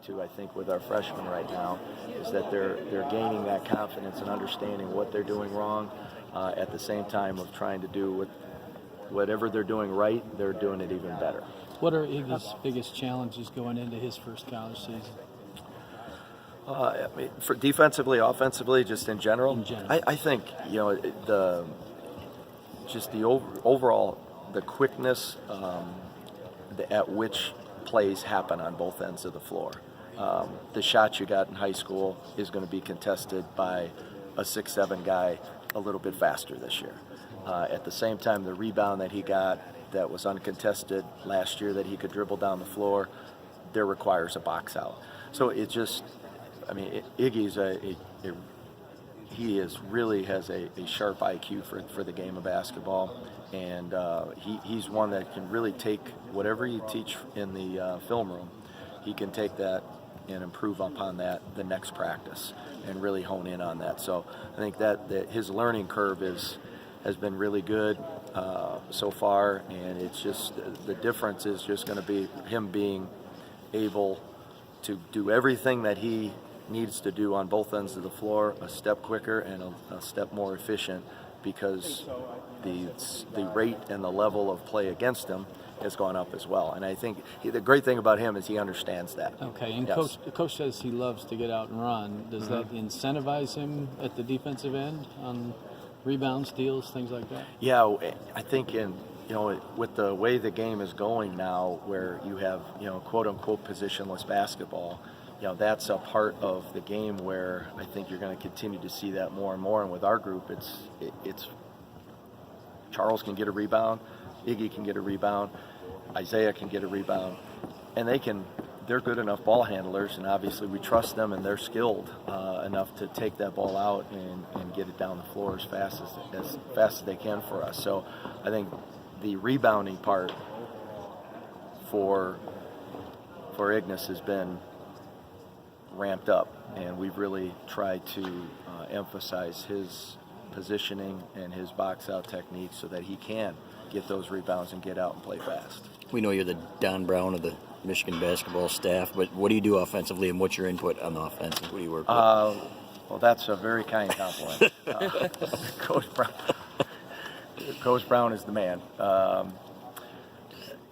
to, I think, with our freshmen right now, is that they're gaining that confidence and understanding what they're doing wrong, at the same time of trying to do whatever they're doing right, they're doing it even better. What are Iggy's biggest challenges going into his first college season? I mean, for defensively, offensively, just in general, I think overall the quickness at which plays happen on both ends of the floor. The shot you got in high school is going to be contested by a 6'7" guy a little bit faster this year. At the same time, the rebound that he got that was uncontested last year that he could dribble down the floor, there requires a box out. So it just, I mean, Iggy's really has a sharp IQ for the game of basketball, and he's one that can really take whatever you teach in the film room, he can take that and improve upon that the next practice and really hone in on that. So I think that his learning curve has been really good so far, and it's just the difference is just going to be him being able to do everything that he needs to do on both ends of the floor a step quicker and a step more efficient, because the rate and the level of play against him has gone up as well. And I think the great thing about him is he understands that. Okay, and yes. Coach says he loves to get out and run. Does that incentivize him at the defensive end on rebounds, steals, things like that? Yeah, I think with the way the game is going now, where you have quote unquote positionless basketball, that's a part of the game where I think you're going to continue to see that more and more. And with our group, it's Charles can get a rebound, Iggy can get a rebound, Isaiah can get a rebound, and they're good enough ball handlers, and obviously we trust them, and they're skilled enough to take that ball out and get it down the floor as fast as they can for us. So I think the rebounding part for Ignis has been ramped up, and we've really tried to emphasize his positioning and his box out technique so that he can get those rebounds and get out and play fast. We know you're the Don Brown of the Michigan basketball staff, but what do you do offensively, and what's your input on the offense? What do you work with? Well, that's a very kind compliment. Coach Brown is the man.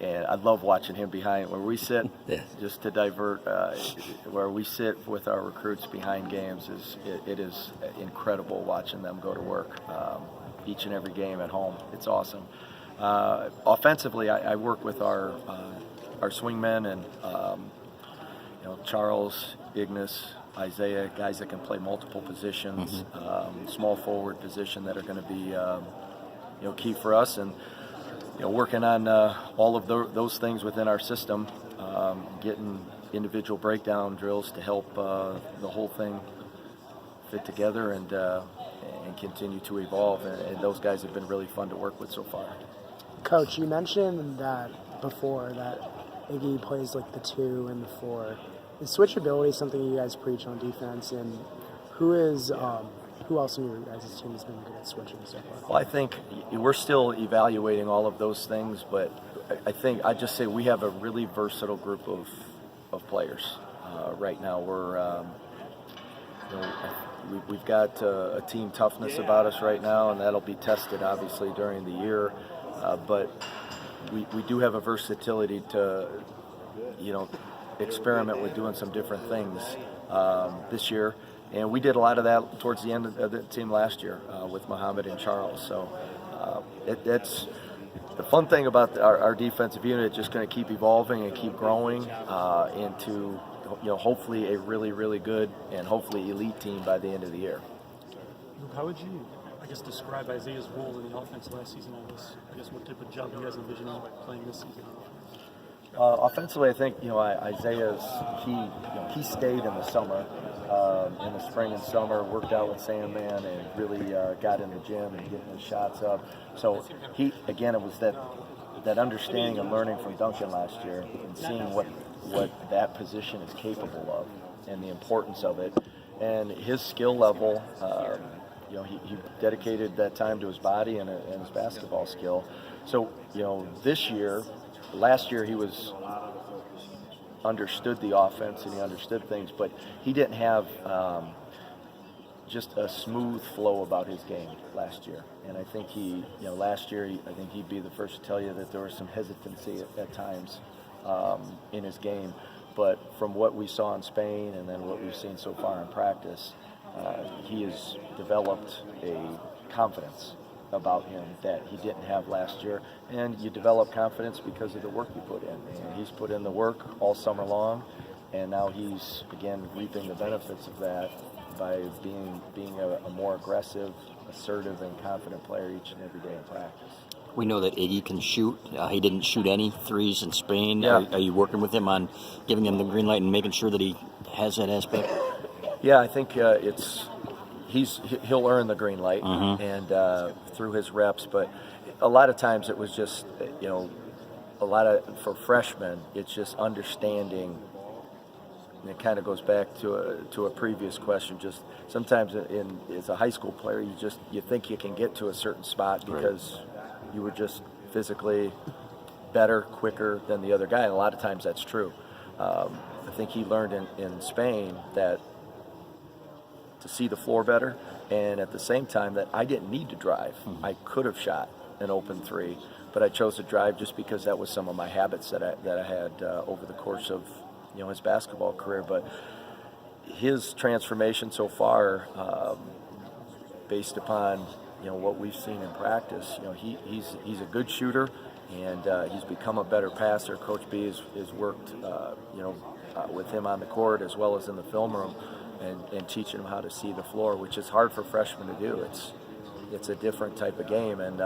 And I love watching him behind where we sit, just to divert, where we sit with our recruits behind games. It is incredible watching them go to work each and every game at home. It's awesome. Offensively, I work with our swingmen and Charles, Ignis, Isaiah, guys that can play multiple positions, small forward position that are going to be key for us, and working on all of those things within our system, getting individual breakdown drills to help the whole thing fit together and continue to evolve. And those guys have been really fun to work with so far. Coach, you mentioned that before, that Iggy plays like the 2 and the 4. Is switchability something you guys preach on defense? And who else in your guys' team has been good at switching so far? Well, I think we're still evaluating all of those things, but I think I'd just say we have a really versatile group of players. Right now we've got a team toughness about us right now, and that'll be tested obviously during the year. But we do have a versatility to experiment with doing some different things this year. And we did a lot of that towards the end of the team last year with Muhammad and Charles. So that's the fun thing about our defensive unit. It's just going to keep evolving and keep growing into hopefully a really, really good and hopefully elite team by the end of the year. How would you, describe Isaiah's role in the offense last season? What type of job you guys envision playing this season? Offensively, I think Isaiah's he stayed in the summer, in the spring and summer, worked out with Sandman and really got in the gym and getting his shots up. So it was that understanding and learning from Duncan last year and seeing what that position is capable of and the importance of it, and his skill level. He dedicated that time to his body and his basketball skill. So last year he was understood the offense and he understood things, but he didn't have just a smooth flow about his game last year. And I think last year, I think he'd be the first to tell you that there was some hesitancy at times in his game. But from what we saw in Spain and then what we've seen so far in practice, he has developed a confidence about him that he didn't have last year. And you develop confidence because of the work you put in. And he's put in the work all summer long, and now he's, again, reaping the benefits of that by being a more aggressive, assertive, and confident player each and every day in practice. We know that Iggy can shoot. He didn't shoot any threes in Spain. Yeah. Are you working with him on giving him the green light and making sure that he has that aspect? Yeah, I think he'll earn the green light and through his reps. But a lot of times it was just for freshmen, it's just understanding. And it kind of goes back to a previous question. Just sometimes as a high school player, you think you can get to a certain spot because you were just physically better, quicker than the other guy. And a lot of times that's true. I think he learned in Spain that to see the floor better, and at the same time that I didn't need to drive. I could have shot an open three, but I chose to drive just because that was some of my habits that I had over the course of his basketball career. But his transformation so far, based upon what we've seen in practice, he's a good shooter, and he's become a better passer. Coach B has worked with him on the court as well as in the film room, and teaching him how to see the floor, which is hard for freshmen to do. It's a different type of game, and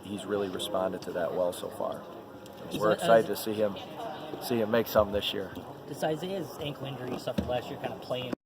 he's really responded to that well so far. We're excited to see him make some this year. Does Isaiah's ankle injury he suffered last year kind of play in